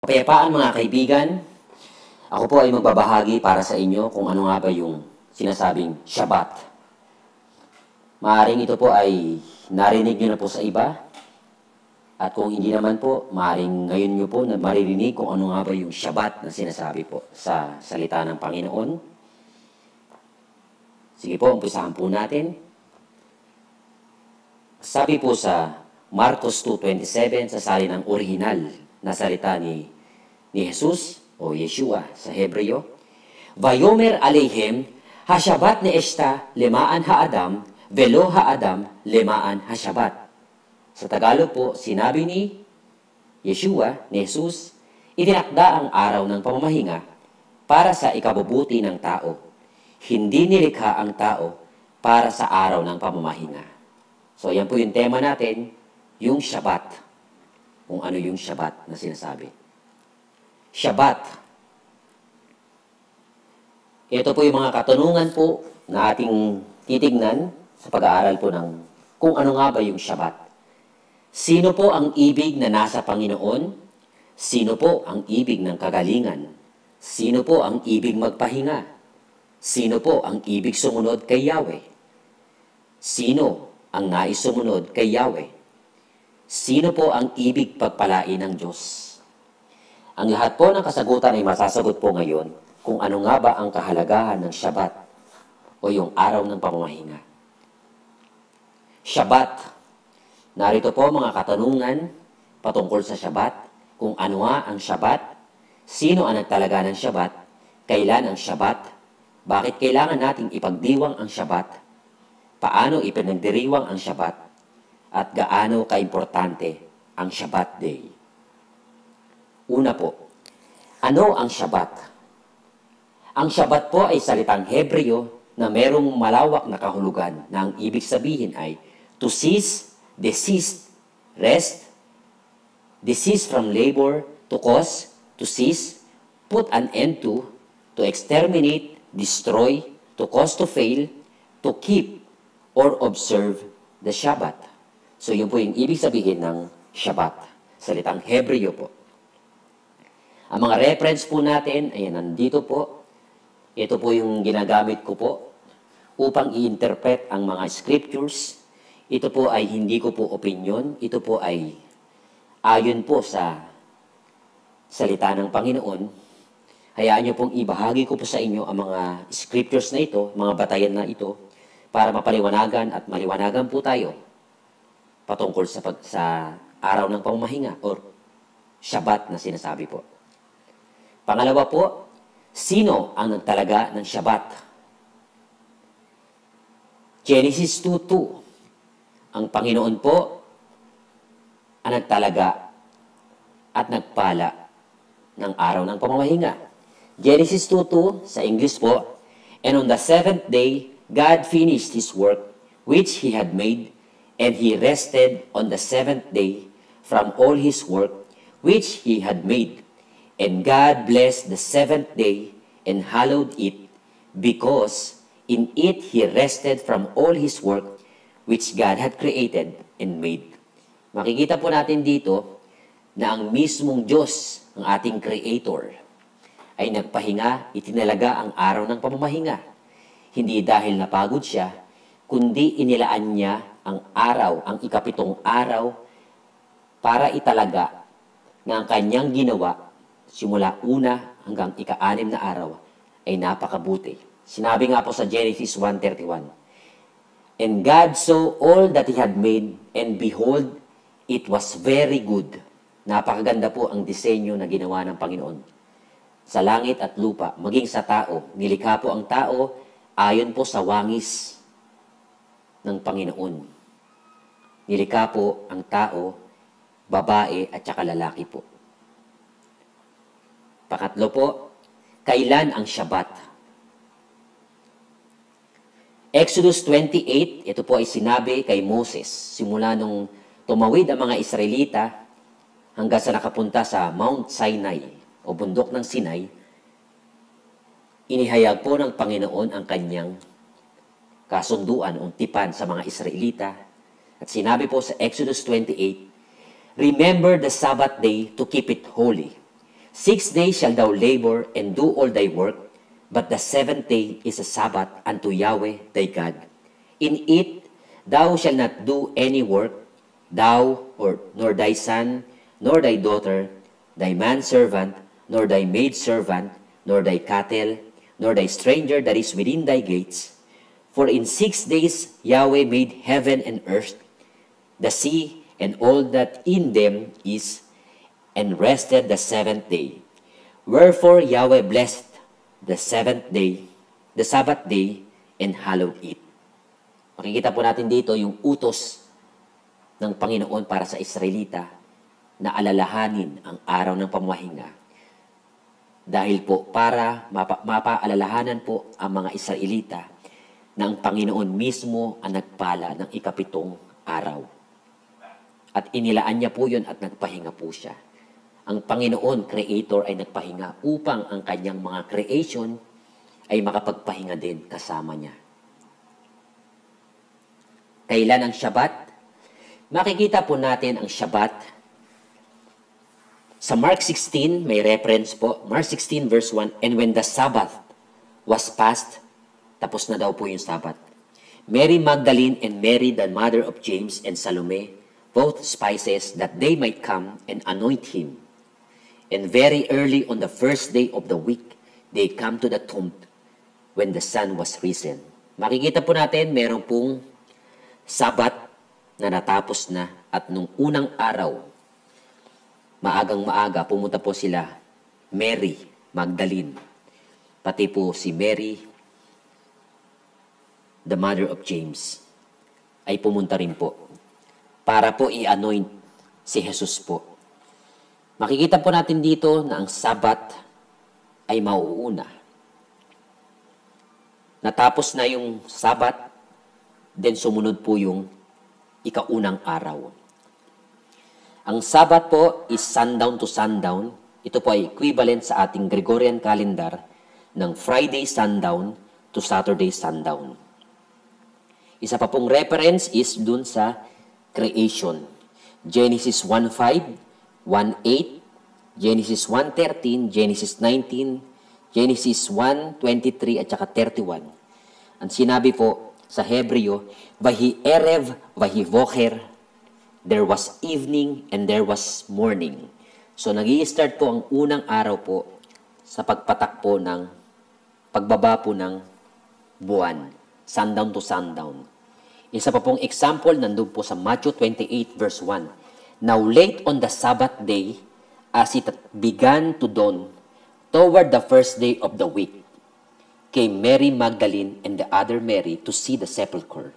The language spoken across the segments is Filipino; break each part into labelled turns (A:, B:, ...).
A: Kapayapaan mga kaibigan, ako po ay magbabahagi para sa inyo kung ano nga ba yung sinasabing Shabbat. Maaring ito po ay narinig nyo na po sa iba, at kung hindi naman po, maaring ngayon nyo po na maririnig kung ano nga ba yung Shabbat na sinasabi po sa salita ng Panginoon. Sige po, umpisahan po natin. Sabi po sa Marcos 2:27 sa saligang orihinal na salita ni Jesus o Yeshua sa Hebreo, Vayomer aleihem hashabat ni esta lemaan haadam velo haadam lemaan hashabat. Sa Tagalog po, sinabi ni Yeshua, ni Jesus, itinakda ang araw ng pamamahinga para sa ikabubuti ng tao. Hindi nilikha ang tao para sa araw ng pamamahinga. So yan po yung tema natin, yung Shabbat. Kung ano yung Shabbat na sinasabi. Shabbat. Ito po yung mga katanungan po na ating titignan sa pag-aaral po ng kung ano nga ba yung Shabbat. Sino po ang ibig na nasa Panginoon? Sino po ang ibig ng kagalingan? Sino po ang ibig magpahinga? Sino po ang ibig sumunod kay Yahweh? Sino ang nais sumunod kay Yahweh? Sino po ang ibig pagpalain ng Diyos? Ang lahat po ng kasagutan ay masasagot po ngayon kung ano nga ba ang kahalagahan ng Shabbat o yung araw ng pamamahinga. Shabbat. Narito po mga katanungan patungkol sa Shabbat. Kung ano nga ang Shabbat, sino ang nagtalaga ng Shabbat, kailan ang Shabbat, bakit kailangan nating ipagdiwang ang Shabbat, paano ipinagdiriwang ang Shabbat, at gaano kaimportante ang Shabbat Day. Una po, ano ang Shabbat? Ang Shabbat po ay salitang Hebreo na merong malawak na kahulugan na ang ibig sabihin ay to cease, desist, rest, desist from labor, to cause, to cease, put an end to exterminate, destroy, to cause to fail, to keep, or observe the Shabbat. So yun po yung ibig sabihin ng Shabbat, salitang Hebreo po. Ang mga reference po natin, ayan, nandito po. Ito po yung ginagamit ko po upang i-interpret ang mga scriptures. Ito po ay hindi ko po opinion. Ito po ay ayon po sa salita ng Panginoon. Hayaan niyo pong ibahagi ko po sa inyo ang mga scriptures na ito, mga batayan na ito, para mapaliwanagan at maliwanagan po tayo patungkol sa araw ng pamamahinga or Shabbat na sinasabi po. Pangalawa po, sino ang nagtalaga ng Shabbat? Genesis 2:2. Ang Panginoon po ang nagtalaga at nagpala ng araw ng pamamahinga. Genesis 2:2 sa English po, and on the seventh day, God finished His work which He had made, and He rested on the seventh day from all His work which He had made. And God blessed the seventh day and hallowed it, because in it He rested from all His work which God had created and made. Makikita po natin dito na ang mismong Diyos, ang ating Creator, ay nagpahinga, itinalaga ang araw ng pamamahinga. Hindi dahil napagod siya, kundi inilaan niya ang araw, ang ikapitong araw, para italaga na ang kanyang ginawa, simula una hanggang ika-6 na araw, ay napakabuti. Sinabi nga po sa Genesis 1:31, and God saw all that He had made, and behold, it was very good. Napakaganda po ang disenyo na ginawa ng Panginoon. Sa langit at lupa, maging sa tao, nilikha po ang tao ayon po sa wangis ng Panginoon. Nilikha po ang tao, babae at saka lalaki po. Pakatlo po, kailan ang Shabbat? Exodus 28, ito po ay sinabi kay Moses, simula nung tumawid ang mga Israelita hanggang sa nakapunta sa Mount Sinai o bundok ng Sinai, inihayag po ng Panginoon ang kanyang kasunduan o tipan sa mga Israelita. At sinabi po sa Exodus 28, remember the Sabbath day to keep it holy. 6 days shall thou labor and do all thy work, but the seventh day is a Sabbath unto Yahweh thy God. In it thou shalt not do any work, thou nor thy son, nor thy daughter, thy manservant, nor thy maidservant, nor thy cattle, nor thy stranger that is within thy gates. For in 6 days Yahweh made heaven and earth, the sea, and all that in them is, and rested the seventh day. Wherefore Yahweh blessed the seventh day, the Sabbath day, and hallowed it. Makikita po natin dito yung utos ng Panginoon para sa Israelita na alalahanin ang araw ng pamamahinga. Dahil po para mapaalalahanan po ang mga Israelita na ang Panginoon mismo ang nagpala ng ikapitong araw. At inilaan niya po yun at nagpahinga po siya. Ang Panginoon, Creator, ay nagpahinga upang ang kanyang mga creation ay makapagpahinga din kasama niya. Kailan ang Shabbat? Makikita po natin ang Shabbat sa Mark 16, may reference po. Mark 16 verse 1, and when the Sabbath was past, tapos na daw po yung Sabbath. Mary Magdalene and Mary, the mother of James and Salome, both spices that they might come and anoint him. And very early on the first day of the week, they come to the tomb when the sun was risen. Makikita po natin, meron pong Sabat na natapos na at nung unang araw, maagang maaga, pumunta po sila, Mary Magdalene, pati po si Mary, the mother of James, ay pumunta rin po para po i-anoint si Jesus po. Makikita po natin dito na ang Sabat ay mauuna. Natapos na yung Sabat, then sumunod po yung ikaunang araw. Ang Sabat po is sundown to sundown. Ito po ay equivalent sa ating Gregorian calendar ng Friday sundown to Saturday sundown. Isa pa pong reference is dun sa creation. Genesis 1:5, 1:8, Genesis 1:13, Genesis 19, Genesis 1:23 at saka 31. Ang sinabi po sa Hebreo, Vahi erev, vahi vocher, there was evening and there was morning. So nag-i-start po ang unang araw po sa pagpatak po ng pagbaba po ng buwan, sundown to sundown. Isa pa pong example nandun po sa Matthew 28 verse 1. Now late on the Sabbath day, as it began to dawn, toward the first day of the week, came Mary Magdalene and the other Mary to see the sepulchre.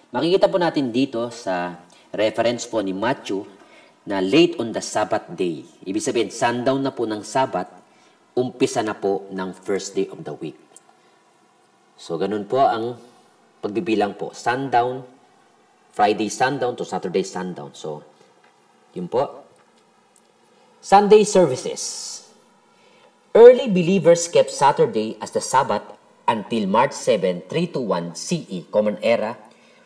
A: Makikita po natin dito sa reference po ni Matthew na late on the Sabbath day. Ibig sabihin, sundown na po ng Sabbath, umpisa na po ng first day of the week. So, ganun po ang pagbibilang po. Sundown, Friday sundown to Saturday sundown. So, yun po. Sunday services. Early believers kept Saturday as the Sabbath until March 7, 321 CE, Common Era,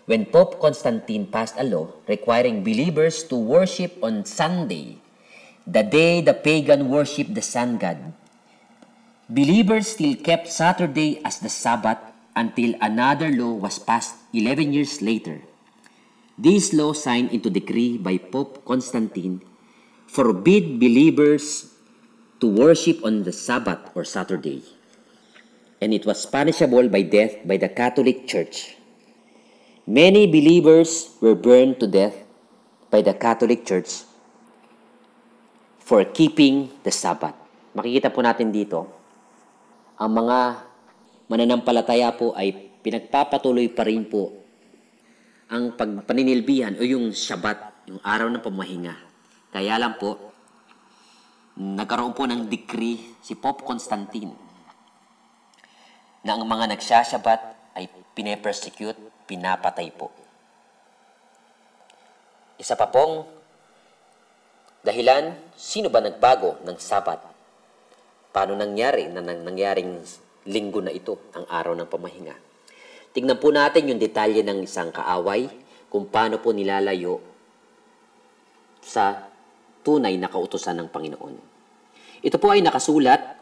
A: when Pope Constantine passed a law requiring believers to worship on Sunday, the day the pagan worshiped the sun god. Believers still kept Saturday as the Sabbath until another law was passed 11 years later. This law, signed into decree by Pope Constantine, forbid believers to worship on the Sabbath or Saturday, and it was punishable by death by the Catholic Church. Many believers were burned to death by the Catholic Church for keeping the Sabbath. Makikita po natin dito, ang mga mananampalataya po ay pinagpapatuloy pa rin po ang paninilbihan o yung Shabbat, yung araw ng pamahinga. Kaya lang po, nagkaroon po ng decree si Pope Constantine na ang mga nagsasyabat ay pine-persecute, pinapatay po. Isa pa pong dahilan, sino ba nagbago ng Sabat? Paano nangyaring linggo na ito, ang araw ng pamahinga? Tingnan po natin yung detalye ng isang kaaway kung paano po nilalayo sa tunay na kautusan ng Panginoon. Ito po ay nakasulat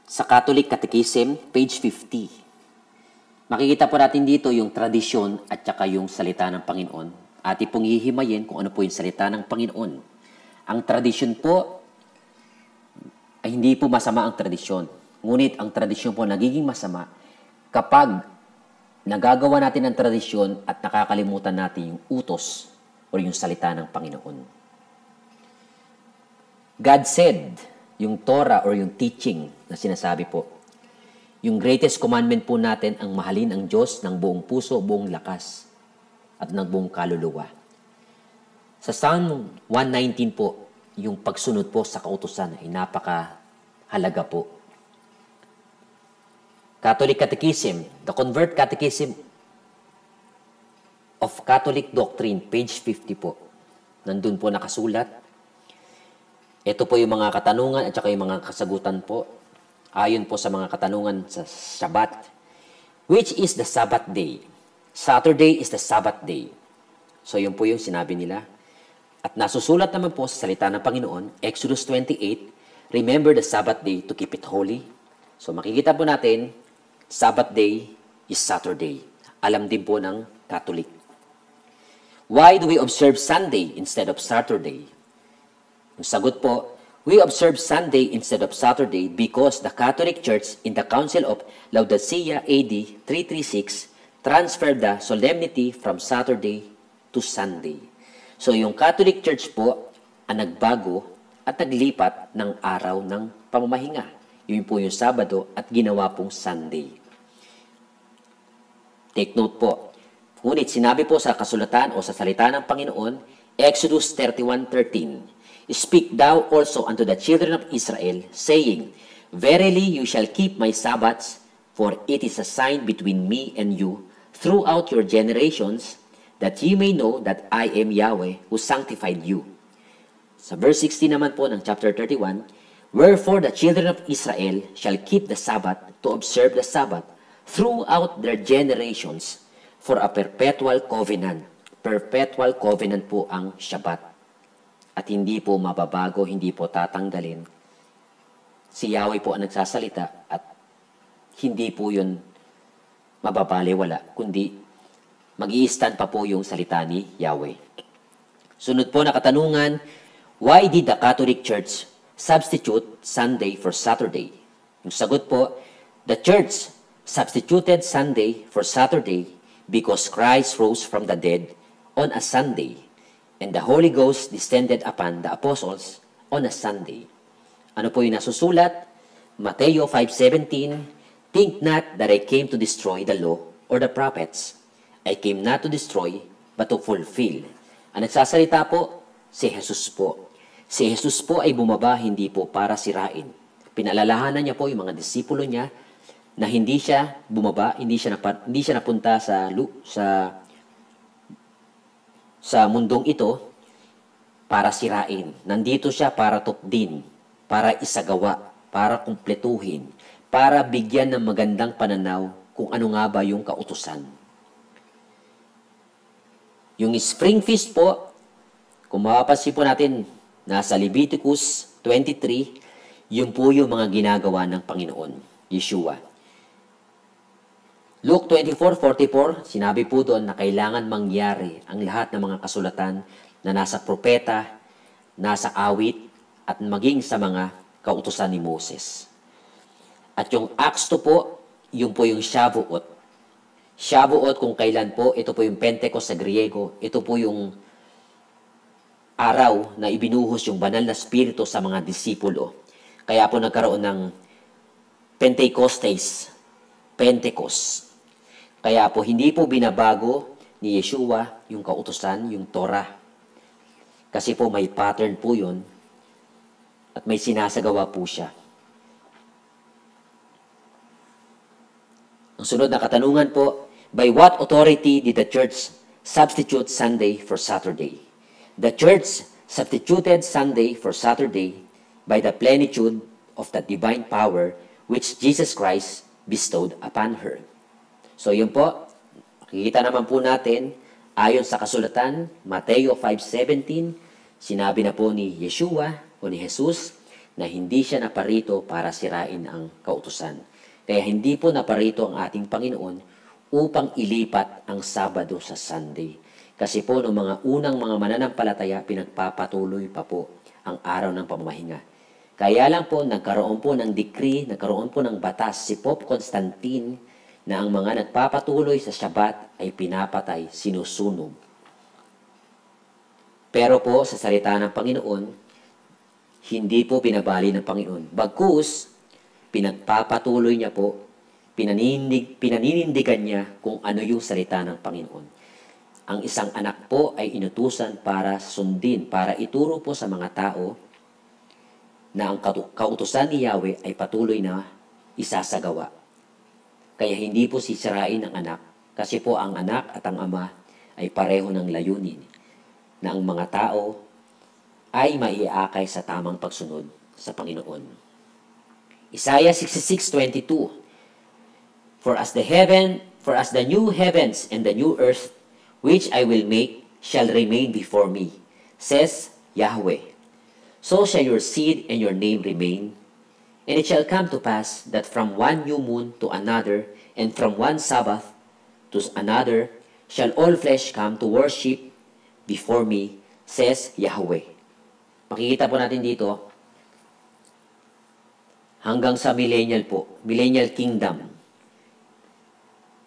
A: sa Catholic Catechism, page 50. Makikita po natin dito yung tradisyon at saka yung salita ng Panginoon. Ating pong hihimayin kung ano po yung salita ng Panginoon. Ang tradisyon po ay hindi po masama ang tradisyon. Ngunit ang tradisyon po nagiging masama kapag nagagawa natin ang tradisyon at nakakalimutan natin yung utos o yung salita ng Panginoon. God said, yung Torah or yung teaching na sinasabi po, yung greatest commandment po natin ang mahalin ang Diyos ng buong puso, buong lakas, at ng buong kaluluwa. Sa Psalm 119 po, yung pagsunod po sa kautusan ay napakahalaga po. Catholic Catechism, the Convert Catechism of Catholic Doctrine, page 50 po. Nandun po nakasulat. Ito po yung mga katanungan at saka yung mga kasagutan po. Ayon po sa mga katanungan sa Shabbat. Which is the Sabbath day? Saturday is the Sabbath day. So yun po yung sinabi nila. At nasusulat naman po sa salita ng Panginoon, Exodus 28, remember the Sabbath day to keep it holy. So makikita po natin, Sabbath day is Saturday. Alam din po ng Catholic. Why do we observe Sunday instead of Saturday? Ang sagot po, we observe Sunday instead of Saturday because the Catholic Church in the Council of Laodicea AD 336 transferred the solemnity from Saturday to Sunday. So yung Catholic Church po ang nagbago at naglipat ng araw ng pamamahinga. Yun po yung Sabado at ginawa pong Sunday. Take note po. Ngunit sinabi po sa kasulatan o sa salita ng Panginoon, Exodus 31:13, Speak thou also unto the children of Israel, saying, Verily you shall keep my Sabbaths, for it is a sign between me and you throughout your generations, that ye may know that I am Yahweh who sanctified you. Sa verse 16 naman po ng chapter 31, Wherefore the children of Israel shall keep the Sabbath to observe the Sabbath throughout their generations for a perpetual covenant. Perpetual covenant po ang Shabbat. At hindi po mababago, hindi po tatanggalin. Si Yahweh po ang nagsasalita at hindi po yun mababaliwala, kundi mag-i-stand pa po yung salita ni Yahweh. Sunod po na katanungan, why did the Catholic Church substitute Sunday for Saturday? Yung sagot po, the Church substituted Sunday for Saturday because Christ rose from the dead on a Sunday. And the Holy Ghost descended upon the apostles on a Sunday. Ano po yung nasusulat? Mateo 5:17, Think not that I came to destroy the law or the prophets. I came not to destroy, but to fulfill. Ang nagsasalita po, si Jesus po. Si Jesus po ay bumaba hindi po para sirain. Pinaalalahanan niya po yung mga disipulo niya na hindi siya bumaba, hindi siya napunta sa mundong ito para sirain. Nandito siya para tukdin, para isagawa, para kumpletuhin, para bigyan ng magandang pananaw kung ano nga ba yung kautusan. Yung Spring Feast po, kung mapapansin po natin, nasa Leviticus 23, yun po yung mga ginagawa ng Panginoon, Yeshua. Luke 24:44, sinabi po doon na kailangan mangyari ang lahat ng mga kasulatan na nasa propeta, nasa awit, at maging sa mga kautusan ni Moses. At yung Acts 2 po, yun po yung Shavuot. Shavuot kung kailan po, ito po yung Pentecost sa Griego, ito po yung araw na ibinuhos yung banal na spirito sa mga disipulo. Kaya po nagkaroon ng Pentecostes, Pentecost. Kaya po hindi po binabago ni Yeshua yung kautusan, yung Torah. Kasi po may pattern po yun at may sinasagawa po siya. Ang sunod na katanungan po, by what authority did the church substitute Sunday for Saturday? The church substituted Sunday for Saturday by the plenitude of the divine power which Jesus Christ bestowed upon her. So yun po, makikita naman po natin, ayon sa kasulatan, Mateo 5:17, sinabi na po ni Yeshua o o ni Jesus na hindi siya naparito para sirain ang kautusan. Kaya hindi po naparito ang ating Panginoon upang ilipat ang Sabado sa Sunday. Kasi po noong mga unang mga mananampalataya, pinagpapatuloy pa po ang araw ng pamamahinga. Kaya lang po, nagkaroon po ng decree, nagkaroon po ng batas si Pope Constantine na ang mga nagpapatuloy sa Shabbat ay pinapatay, sinusunog. Pero po, sa salita ng Panginoon, hindi po pinabali ng Panginoon. Bagkus, pinagpapatuloy niya po, pinaninindigan niya kung ano yung salita ng Panginoon. Ang isang anak po ay inutusan para sundin, para ituro po sa mga tao na ang kautusan ni Yahweh ay patuloy na isasagawa. Kaya hindi po sisirain ang anak, kasi po ang anak at ang ama ay pareho ng layunin na ang mga tao ay maiakay sa tamang pagsunod sa Panginoon. Isaiah 66:22, For as the new heavens and the new earth which I will make shall remain before me, says Yahweh, so shall your seed and your name remain. And it shall come to pass that from one new moon to another, and from one Sabbath to another, shall all flesh come to worship before me, says Yahweh. Makikita po natin dito, hanggang sa millennial po, millennial kingdom,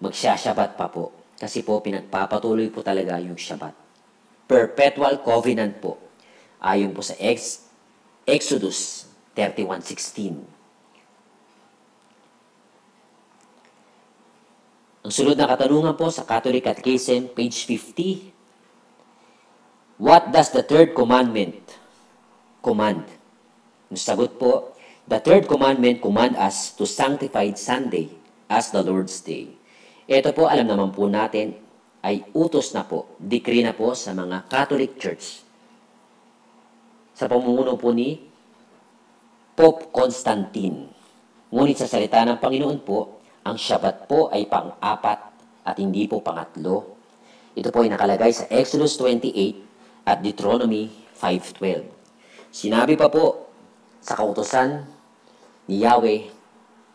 A: magsasyabat pa po. Kasi po, pinagpapatuloy po talaga yung Shabbat. Perpetual covenant po. Ayon po sa Exodus 31:16. Ang sunod na katanungan po sa Catholic Catechism, page 50. What does the third commandment command? Ang sagot po, the third commandment command us to sanctify Sunday as the Lord's Day. Ito po, alam naman po natin, ay utos na po, decree na po sa mga Catholic Church. Sa pamumuno po ni Pope Constantine. Ngunit sa salita ng Panginoon po, ang Shabbat po ay pang-apat at hindi po pangatlo. Ito po ay nakalagay sa Exodus 28 at Deuteronomy 5:12. Sinabi pa po sa kautusan ni Yahweh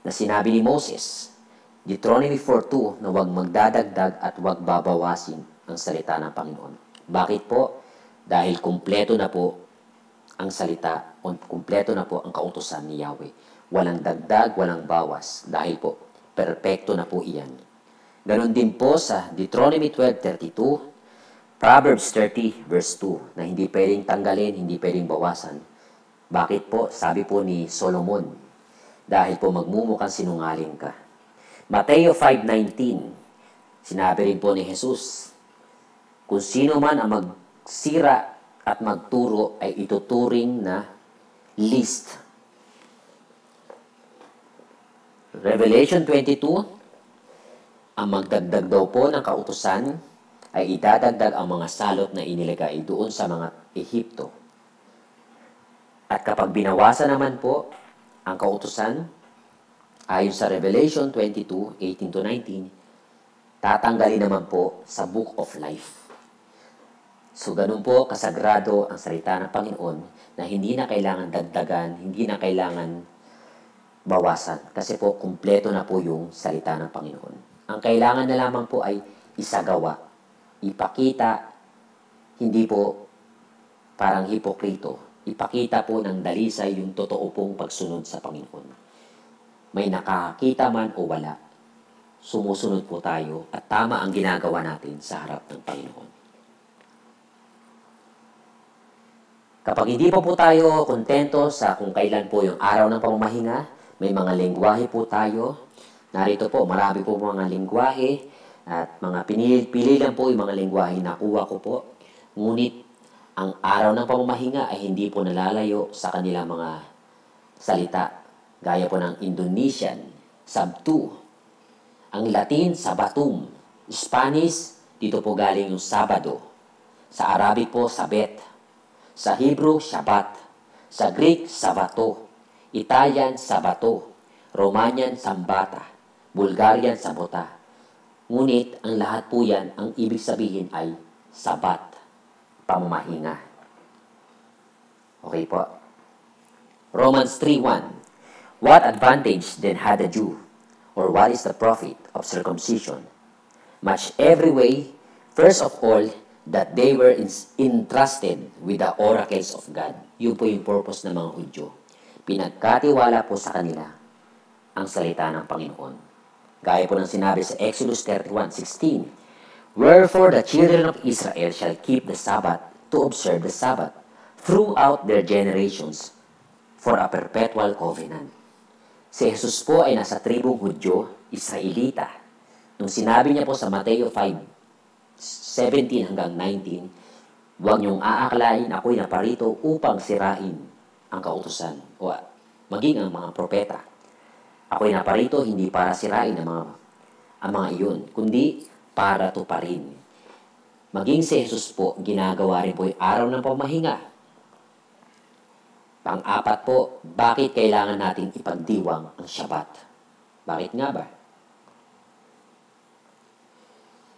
A: na sinabi ni Moses, Deuteronomy 4:2, na huwag magdadagdag at huwag babawasin ang salita ng Panginoon. Bakit po? Dahil kumpleto na po ang salita, kumpleto na po ang kautusan ni Yahweh. Walang dagdag, walang bawas. Dahil po, perpekto na po iyan. Ganon din po sa Deuteronomy 12:32, Proverbs 30 verse 2, na hindi pwedeng tanggalin, hindi pwedeng bawasan. Bakit po? Sabi po ni Solomon, dahil po magmumukhang sinungaling ka. Mateo 5:19, sinabi rin po ni Jesus, kung sino man ang magsira at magturo ay ituturing na least. Revelation 22, ang magdagdag daw po ng kautusan ay idadagdag ang mga salot na inilagay doon sa mga Ehipto. At kapag binawasan naman po ang kautusan, ayon sa Revelation 22:18-19, tatanggalin naman po sa Book of Life. So ganun po kasagrado ang salita ng Panginoon na hindi na kailangan dagdagan, hindi na kailangan bawasan. Kasi po kumpleto na po yung salita ng Panginoon. Ang kailangan na lamang po ay isagawa, ipakita, hindi po parang hipokrito. Ipakita po ng dalisay yung totoo pong pagsunod sa Panginoon. May nakakita man o wala, sumusunod po tayo at tama ang ginagawa natin sa harap ng Panginoon. Kapag hindi po tayo kontento sa kung kailan po yung araw ng pamamahinga, may mga lengguwahe po tayo. Narito po, marami po mga lengguwahe at mga pinili lang po yung mga lengguwahe na nakuha ko po. Ngunit ang araw ng pamamahinga ay hindi po nalalayo sa kanilang mga salita. Gaya po ng Indonesian, Sabtu. Ang Latin, Sabatum. Spanish, dito po galing yung Sabado. Sa Arabic po, Sabet. Sa Hebrew, Shabbat. Sa Greek, Sabato. Italian, Sabato. Romanian, Sambata. Bulgarian, Sabota. Ngunit, ang lahat po yan, ang ibig sabihin ay Sabat. Pamamahinga. Okay po. Romans 3:1. What advantage then had the Jew? Or what is the profit of circumcision? Much every way, first of all, that they were entrusted with the oracles of God. Yun po yung purpose ng mga Hudyo. Pinagkatiwala po sa kanila ang salita ng Panginoon. Gaya po ng sinabi sa Exodus 31:16, Wherefore the children of Israel shall keep the Sabbath to observe the Sabbath throughout their generations for a perpetual covenant. Si Jesus po ay nasa tribong Hudyo, Israelita. Nung sinabi niya po sa Mateo 5:17 hanggang 19, huwag niyong aakalain ako'y naparito upang sirain ang kautusan o maging ang mga propeta. Ako'y naparito hindi para sirain ang mga iyon, kundi para tuparin. Maging si Jesus po, ginagawa rin po yung araw ng pamahinga. Pang-apat po, bakit kailangan natin ipagdiwang ang Shabbat? Bakit nga ba?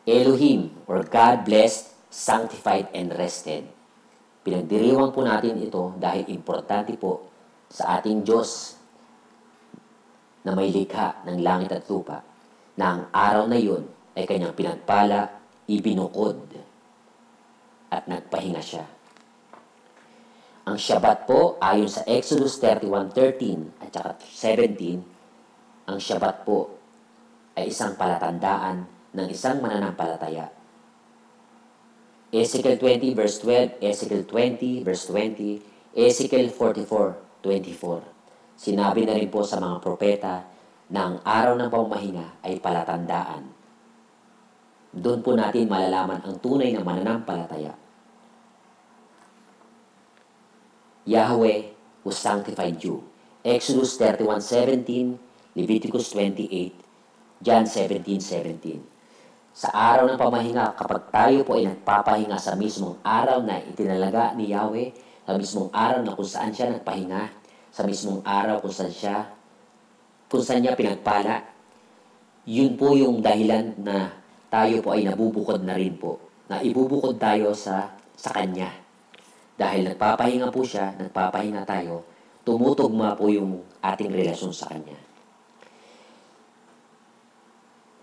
A: Elohim, or God blessed, sanctified, and rested. Pinagdiriwang po natin ito dahil importante po sa ating Diyos na may likha ng langit at lupa na ang araw na yun ay kanyang pinagpala, ibinukod, at nagpahinga siya. Ang Shabbat po, ayon sa Exodus 31:13 at saka 17, ang Shabbat po ay isang palatandaan ng isang mananampalataya. Ezekiel 20 verse 12, Ezekiel 20 verse 20, Ezekiel 44:24. Sinabi na rin po sa mga propeta na ang araw ng pamamahinga ay palatandaan. Doon po natin malalaman ang tunay na mananampalataya. Yahweh who sanctified you. Exodus 31:17, Leviticus 28, John 17:17. Sa araw ng pamahinga, kapag tayo po ay nagpapahinga sa mismong araw na itinalaga ni Yahweh, sa mismong araw na kung saan siya nagpahinga, sa mismong araw kung saan niya pinagpala, yun po yung dahilan na tayo po ay nabubukod na rin po, na ibubukod tayo sa Kanya. Dahil nagpapahinga po siya, nagpapahinga tayo, tumutugma po yung ating relasyon sa Kanya.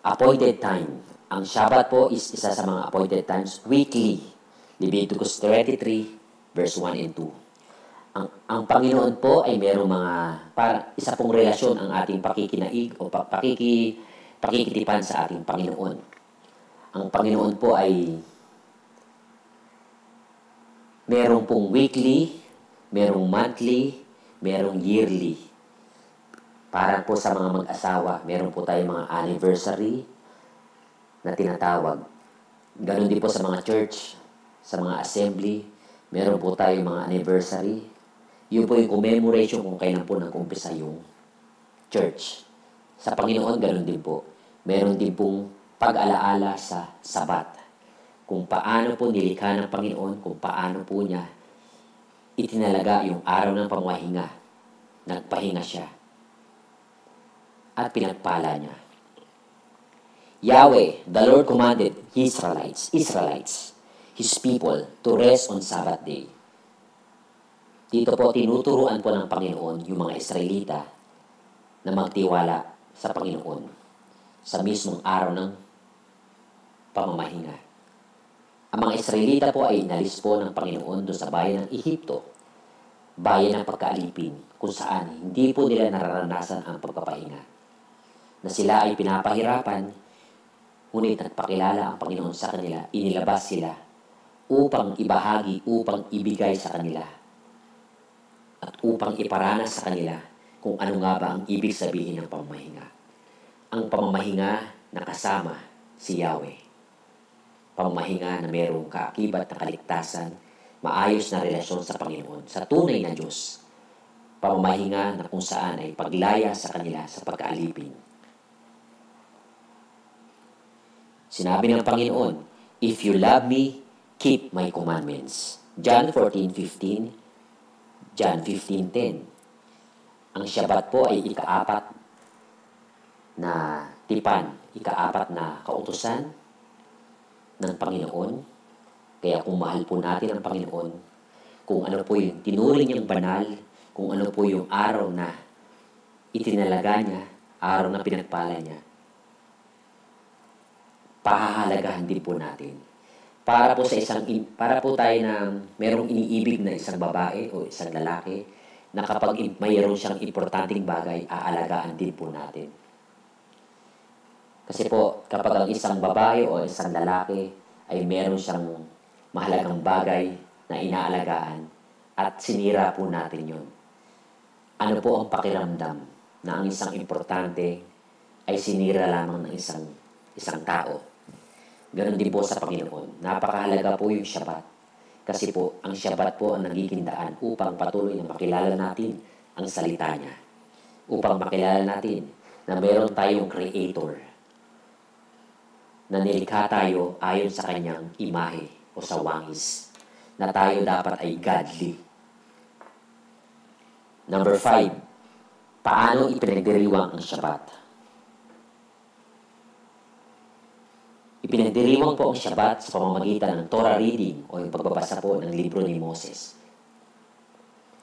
A: Appointed time. Ang Shabbat po is isa sa mga appointed times, weekly. Leviticus 33, verse 1 and 2. Ang Panginoon po ay merong para isa pong relasyon ang ating pakikinaig o pakikitipan sa ating Panginoon. Ang Panginoon po ay merong pong weekly, merong monthly, merong yearly. Para po sa mga mag-asawa, meron po tayong mga anniversary na tinatawag. Ganon din po sa mga church, sa mga assembly, meron po tayong mga anniversary. Yun po yung commemoration kung kailan po nag-umpisa yung church. Sa Panginoon, ganon din po. Meron din pong pag-alaala sa Sabat. Kung paano po nilikha ng Panginoon, kung paano po niya itinalaga yung araw ng pamahinga. Nagpahinga siya. At pinagpala niya. Yahweh, the Lord commanded Israelites, His people, to rest on Sabbath day. Dito po tinuturuan po ng Panginoon yung mga Israelita na magtiwala sa Panginoon sa mismong araw ng pamamahinga. Ang mga Israelita po ay inalis po ng Panginoon doon sa bayan ng Ehipto, bayan ng pagkaalipin, kung saan hindi po nila nararanasan ang pagpapahinga. Na sila ay pinapahirapan, ngunit nagpakilala ang Panginoon sa kanila, inilabas sila upang ibahagi, upang ibigay sa kanila, at upang iparanas sa kanila kung ano nga ba ang ibig sabihin ng pamamahinga. Ang pamamahinga na kasama si Yahweh. Pamamahinga na mayroong kaakibat na kaligtasan, maayos na relasyon sa Panginoon, sa tunay na Diyos. Pamamahinga na kung saan ay paglaya sa kanila sa pagkaalipin. Sinabi ng Panginoon, if you love me, keep my commandments. John 14:15, John 15:10. Ang Shabbat po ay ika-4 na tipan, ika-4 na kautusan ng Panginoon. Kaya kung mahal po natin ang Panginoon, kung ano po yung tinuring niyang banal, kung ano po yung araw na itinalaga niya, araw na pinagpala niya, pahahalagahan din po natin. Para po tayo na merong iniibig na isang babae o isang lalaki na kapag mayroon siyang importanteng bagay, aalagaan din po natin. Kasi po, kapag ang isang babae o isang lalaki ay meron siyang mahalagang bagay na inaalagaan at sinira po natin yun, ano po ang pakiramdam na ang isang importante ay sinira lamang ng isang tao? Ganon din po sa Panginoon. Napakahalaga po yung Shabbat. Kasi po, ang Shabbat po ang nagiging daan upang patuloy na makilala natin ang salita niya. Upang makilala natin na meron tayong Creator na nilikha tayo ayon sa kanyang imahe o sa wangis, na tayo dapat ay godly. Number 5, paano ipinagdiriwang ang Shabbat? Ipinagdiriwang po ang Shabbat sa pamamagitan ng Torah reading o yung pagbabasa po ng libro ni Moses.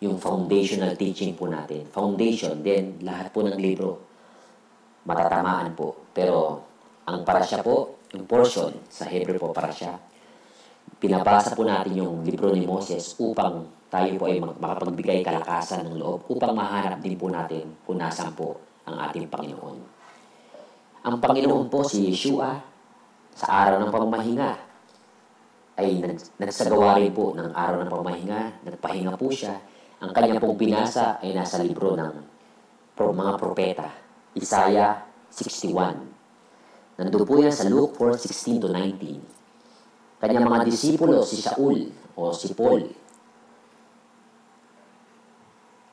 A: Yung foundational teaching po natin. Foundation, then lahat po ng libro matatamaan po. Pero ang parasya po, yung portion sa Hebrew po parasya, pinabasa po natin yung libro ni Moses upang tayo po ay makapagbigay kalakasan ng loob, upang mahanap din po natin kung nasan po ang ating Panginoon. Ang Panginoon po si Yeshua, sa araw ng pamamahinga, ay nagsagawa rin po ng araw ng pamamahinga, nagpahinga po siya. Ang kanya pong binasa ay nasa libro ng mga propeta, Isaiah 61. Nandun po yan sa Luke 4:16-19. Kanyang mga disipulo, si Saul o si Paul,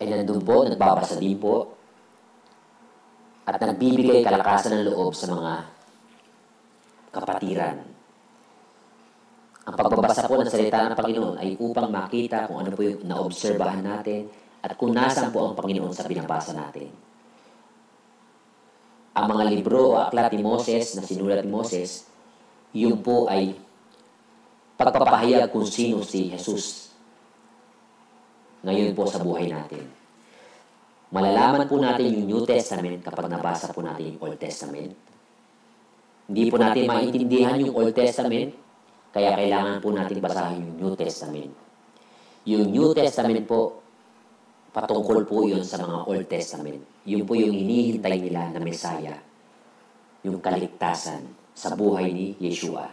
A: ay nandun po, nagbabasa din po, at nagbibigay kalakasan ng loob sa mga kapatiran. Ang pagbabasa po ng salita ng Panginoon ay upang makita kung ano po yung naobserbahan natin at kung nasan po ang Panginoon sa binabasa natin. Ang mga libro o aklat ni Moses na sinulat ni Moses, yun po ay pagpapahayag kung sino si Jesus ngayon po sa buhay natin. Malalaman po natin yung New Testament kapag nabasa po natin yung Old Testament. Hindi po natin maintindihan yung Old Testament, kaya kailangan po natin basahin yung New Testament. Yung New Testament po, patungkol po yun sa mga Old Testament. Yun po yung hinihintay nila na Messiah, yung kaligtasan sa buhay ni Yeshua.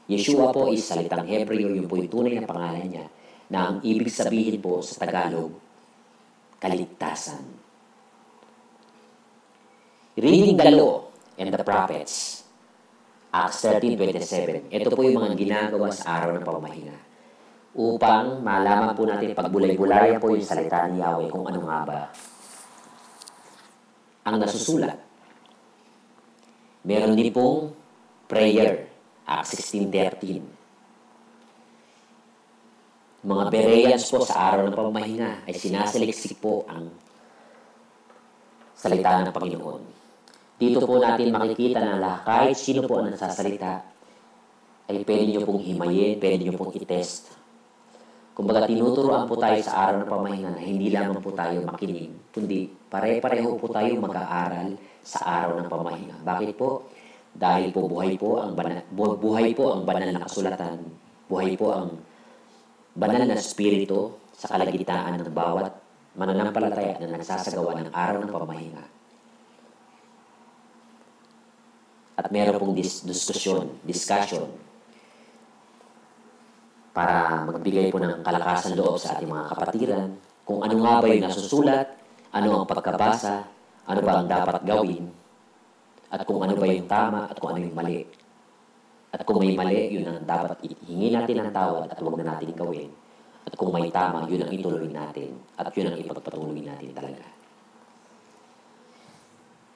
A: Yeshua po is salitang Hebreo, yun po yung tunay na pangalan niya, na ang ibig sabihin po sa Tagalog, kaligtasan. Reading the law and the prophets, Acts 13:27. Ito po yung mga ginagawa sa araw ng pamamahinga upang malaman po natin, pagbulay-bulayan po yung salita ni Yahweh kung ano nga ba ang nasusulat. Meron din pong prayer, Acts 16:13. Mga Bereans po sa araw ng pamamahinga ay sinasaliksik po ang salita ng Panginoon. Dito po natin makikita na kahit sino po ang nasasalita, ay pwede nyo pong himayin, pwede nyo pong i-test. Kumbaga, tinuturoan po tayo sa araw ng pamahinga na hindi lamang po tayo makinig, kundi pare-pareho po tayo mag-aaral sa araw ng pamahinga. Bakit po? Dahil po buhay po ang banal na kasulatan, buhay po ang banal na spirito sa kalagitnaan ng bawat mananampalataya na nagsasagawa ng araw ng pamahinga. At meron pong discussion para magbigay po ng kalakasan loob sa ating mga kapatiran kung ano nga ba yung nasusulat, ano ang pagkabasa, ano ba ang dapat gawin, at kung ano ba yung tama at kung ano yung mali. At kung may mali, yun ang dapat ihingi natin ng tawad at huwag na natin gawin. At kung may tama, yun ang ituloy natin at yun ang ipagpatuloy natin talaga.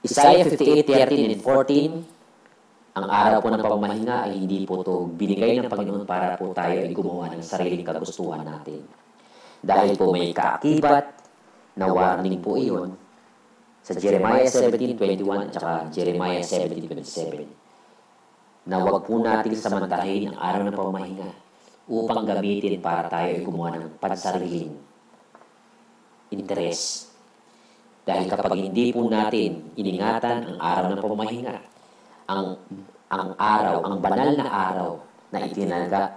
A: Isaiah 58:13 and 14. Ang araw po ng pamamahinga ay hindi po ito binigay ng Panginoon para po tayo ay gumawa ng sariling kagustuhan natin. Dahil po may kaakibat na warning po iyon sa Jeremiah 17:21 at saka Jeremiah 17:27 na huwag po natin samantalahin ang araw ng pamamahinga upang gamitin para tayo ay gumawa ng pansariling interes. Dahil kapag hindi po natin iningatan ang araw ng pamahinga, ang araw, ang banal na araw na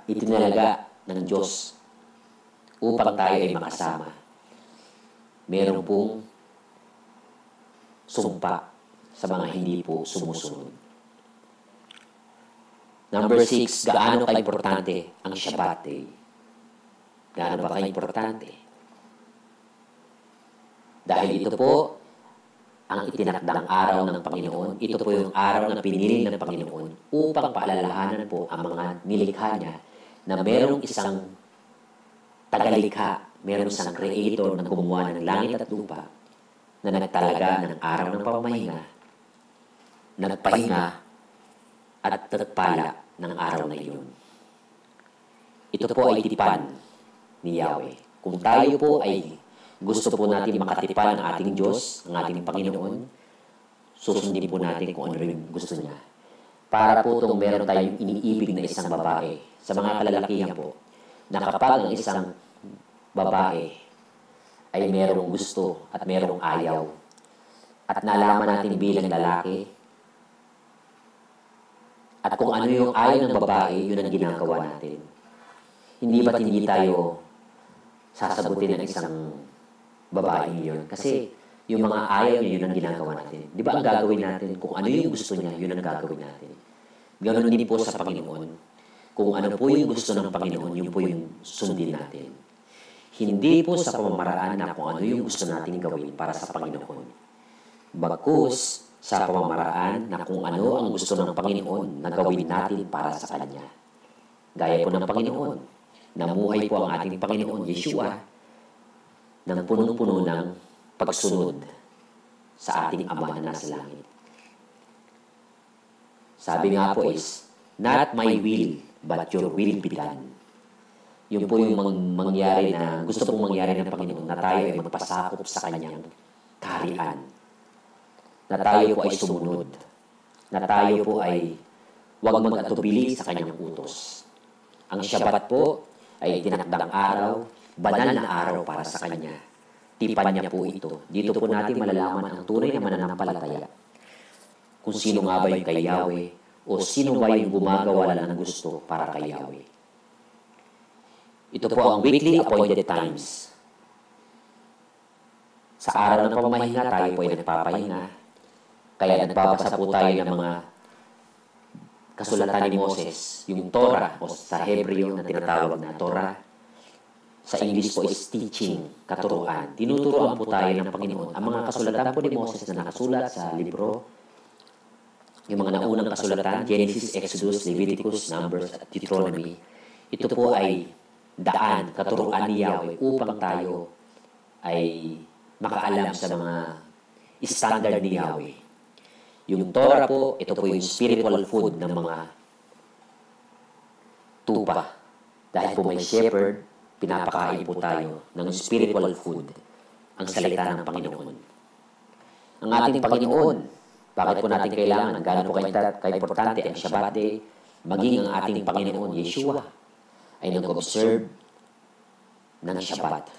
A: itinalaga ng Diyos upang tayo ay makasama, meron pong sumpa sa mga hindi po sumusunod. Number 6, gaano ka-importante ang Shabbat Day? Gaano ba ka-importante? Dahil ito po ang itinakdang araw ng Panginoon. Ito po yung araw na pinili ng Panginoon upang paalalahanan po ang mga nilikha niya na merong isang tagalikha, merong isang creator na gumawa ng langit at lupa na nagtalaga ng araw ng pamahinga, nagpahinga at nagpala ng araw na iyon. Ito po ay tipan ni Yahweh. Kung tayo po ay gusto po natin makatipan ng ating Diyos, ang ating Panginoon, susundin po natin kung ano yung gusto niya. Para po itong meron tayong iniibig na isang babae sa mga kalalakihan po, na kapag ang isang babae ay merong gusto at merong ayaw, at nalaman natin bilang lalaki, at kung ano yung ayaw ng babae, yun ang ginagawa natin. Hindi ba't hindi tayo sasagutin ng isang babae yun? Kasi yung mga ayaw niya, yun ang ginagawa natin. Di ba ang gagawin natin? Kung ano yung gusto niya, yun ang gagawin natin. Ganon din po sa Panginoon. Kung ano po yung gusto ng Panginoon, yun po yung sundin natin. Hindi po sa pamamaraan na kung ano yung gusto natin gawin para sa Panginoon. Bagkus sa pamamaraan na kung ano ang gusto ng Panginoon na gawin natin para sa Kanya. Gaya po ng Panginoon, namuhay po ang ating Panginoon, Yeshua, ng punong-puno ng pagsunod sa ating Ama na nasa langit. Sabi nga po is, not my will, but your will be done. Yun po yung mangyari na, gusto pong mangyari ng Panginoon, na tayo ay magpasakop sa Kanyang kaharian. Na tayo po ay sumunod. Na tayo po ay huwag mag-atubili sa Kanyang utos. Ang Shabbat po ay tinakdang araw, banal na araw para sa Kanya. Tipan niya po ito. Dito po natin malalaman ang tunay na mananampalataya. Kung sino nga ba yung kay Yahweh o sino ba yung gumagawa lang ng gusto para kay Yahweh. Ito po ang weekly appointed times. Sa araw ng pamahinga, tayo po ay nagpapahinga. Kaya nagbabasa po tayo ng mga kasulatan ni Moses, yung Torah o sa Hebreo na tinatawag na Torah. Sa English po is teaching, katuruan. Tinuturuan po tayo ng Panginoon. Ang mga kasulatan po ni Moses na nakasulat sa libro, yung mga naunang kasulatan, Genesis, Exodus, Leviticus, Numbers, at Deuteronomy, ito po ay daan, katuruan ni Yahweh upang tayo ay makaalam sa mga standard ni Yahweh. Yung Torah po, ito po yung spiritual food ng mga tupa. Dahil po may shepherd, pinapakain po tayo ng spiritual food, ang salita ng Panginoon. Ang ating Panginoon, bakit po natin kailangan, gaano po ka-importante ang Shabbat Day, maging ang ating Panginoon, Yeshua, ay nag-observe ng Shabbat.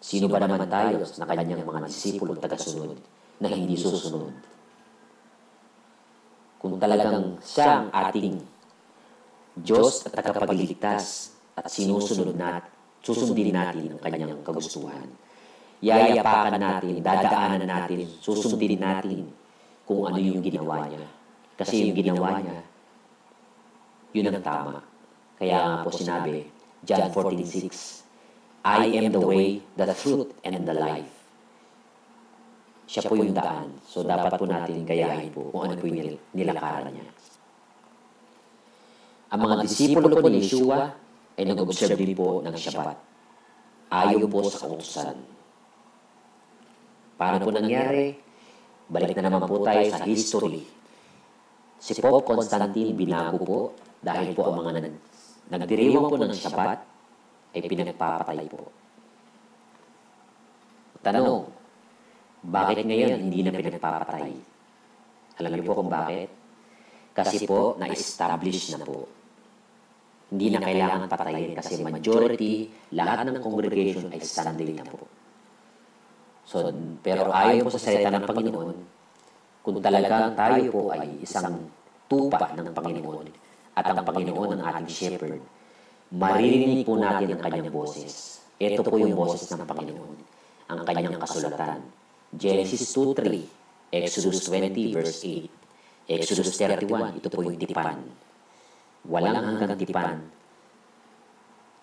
A: Sino ba naman tayo na kanyang mga disipulo tagasunod na hindi susunod? Kung talagang siya ang ating Diyos at tagapagligtas at susundin natin ang kanyang kagustuhan. Yayapakan natin, dadaanan natin, susundin natin kung ano yung ginawa niya. Kasi yung ginawa niya, yun ang tama. Kaya nga po sinabi, John 14:6, I am the way, the truth, and the life. Siya po yung daan. So dapat po natin gayahin po kung ano po yung nilakaran niya. Ang mga disipulo po ni Yeshua ay nag-observe din po ng Shabbat. Ayon po sa kautusan. Paano po nangyari? Balik na naman po tayo sa history. Si Pope Constantine binago po dahil po ang mga nagdiriwang po ng Shabbat ay pinagpapatay po. Tanong, bakit ngayon hindi na pinagpapatay? Alam niyo po kung bakit? Kasi po, na-establish na po Hindi na kailangan patayin kasi majority, lahat ng congregation ay Sunday na po. So, pero ayon po sa salita ng Panginoon, kung talagang tayo po ay isang tupa ng Panginoon at ang Panginoon ang ating shepherd, maririnig po natin ang kanyang boses. Ito po yung boses ng Panginoon, ang kanyang kasulatan. Genesis 2:3, Exodus 20 verse 8, Exodus 31, ito po yung tipan. Walang hanggang tipan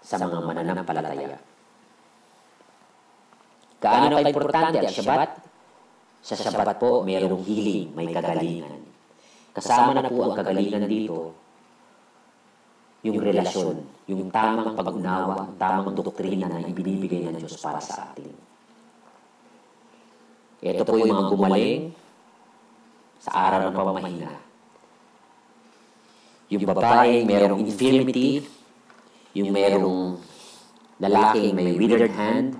A: sa mga mananampalataya. Gaano pa importante ang Shabbat? Sa Shabbat po, mayroong healing, may kagalingan. Kasama na po ang kagalingan dito, yung relasyon, yung tamang pag-unawa, tamang doktrina na ibinibigay ng Diyos para sa atin. Ito po yung mga gumaling sa araw ng pamamahinga. Yung babae mayroong infirmity, yung mayroong lalaking may withered hand,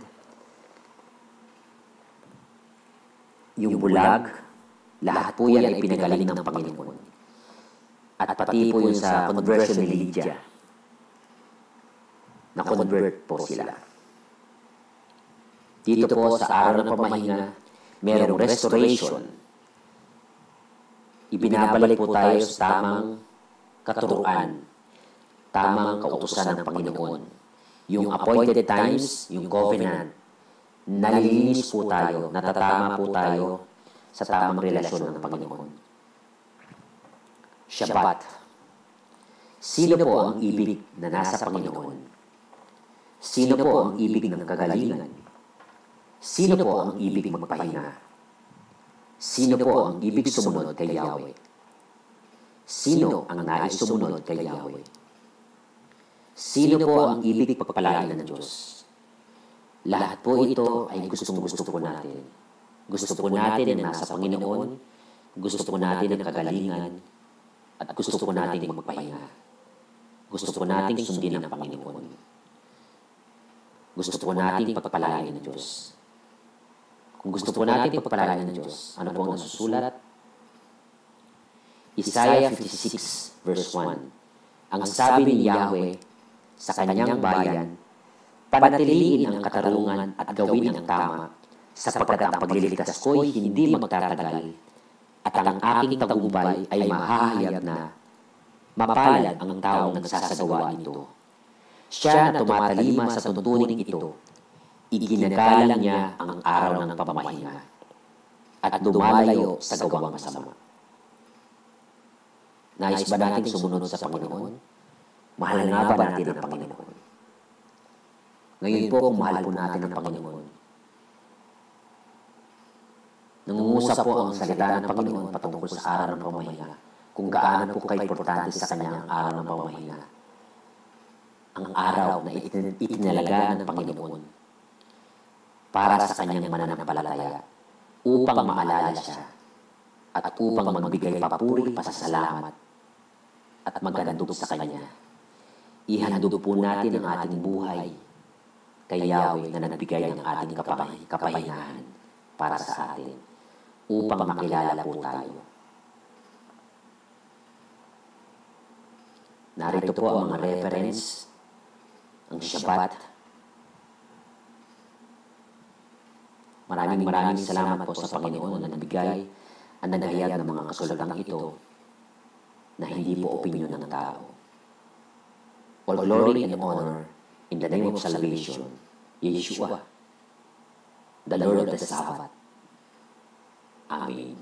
A: yung bulag, lahat po yan ay pinagaling ng Panginoon. At pati po yung sa conversion ni Lydia, na-convert po sila. Dito po sa araw ng pamahinga, mayroong restoration. Ibinabalik po tayo sa tamang katuruan, tamang kautusan ng Panginoon. Yung appointed times, yung covenant, nalilinis po tayo, natatama po tayo sa tamang relasyon ng Panginoon. Shabbat. Sino po ang ibig na nasa Panginoon? Sino po ang ibig ng kagalingan? Sino po ang ibig magpahinga? Sino po ang ibig sumunod kay Yahweh? Sino ang nais sumunod kay Yahweh? Sino po ang ibig pagpalain ng Diyos? Lahat po ito ay gustong-gusto po natin. Gusto po natin na nasa Panginoon, gusto po natin ang kagalingan, at gusto po natin magpahinga. Gusto po natin sundin ang Panginoon. Gusto po natin pagpalain ng Diyos. Kung gusto po natin pagpalain ng Diyos, ano po ang nasusulat? Isaiah 56 verse 1. Ang sabi ni Yahweh sa kanyang bayan, panatiliin ang katarungan at gawin ang tama, sapagkat ang pagliligtas ko'y hindi magtatagal, at ang aking tagumpay ay mahahayag na. Mapalad ang taong nagsasagawa nito. Siya na tumatalima sa tuntuning ito, iginagalang niya ang araw ng pamamahinga, at dumalayo sa gawang masama. Nais ba nating sumunod sa Panginoon? Mahal nga ba natin ang Panginoon? Ngayon po, kung mahal po natin ang Panginoon, nangungusap po ang salita ng Panginoon patungkol sa araw ng pamamahinga, kung gaano po kaimportante sa kanya ang araw ng pamamahinga. Ang araw na itinalaga ng Panginoon para sa kanyang mananampalataya, upang maalala siya, at upang magbigay papuri, pasasalamat, at magandog sa kanya. Ihandog po natin ang ating buhay kay Yahweh na nagbigay ng ating kapahingahan para sa atin, upang makilala po tayo. Narito po ang mga reference, ang Shabbat. Maraming salamat po sa Panginoon na nagbigay at naghayag ng mga kasulatang ito na hindi po opinyon ng tao. All glory and honor in the name of salvation, Yeshua, the Lord of the Sabbath. Amen.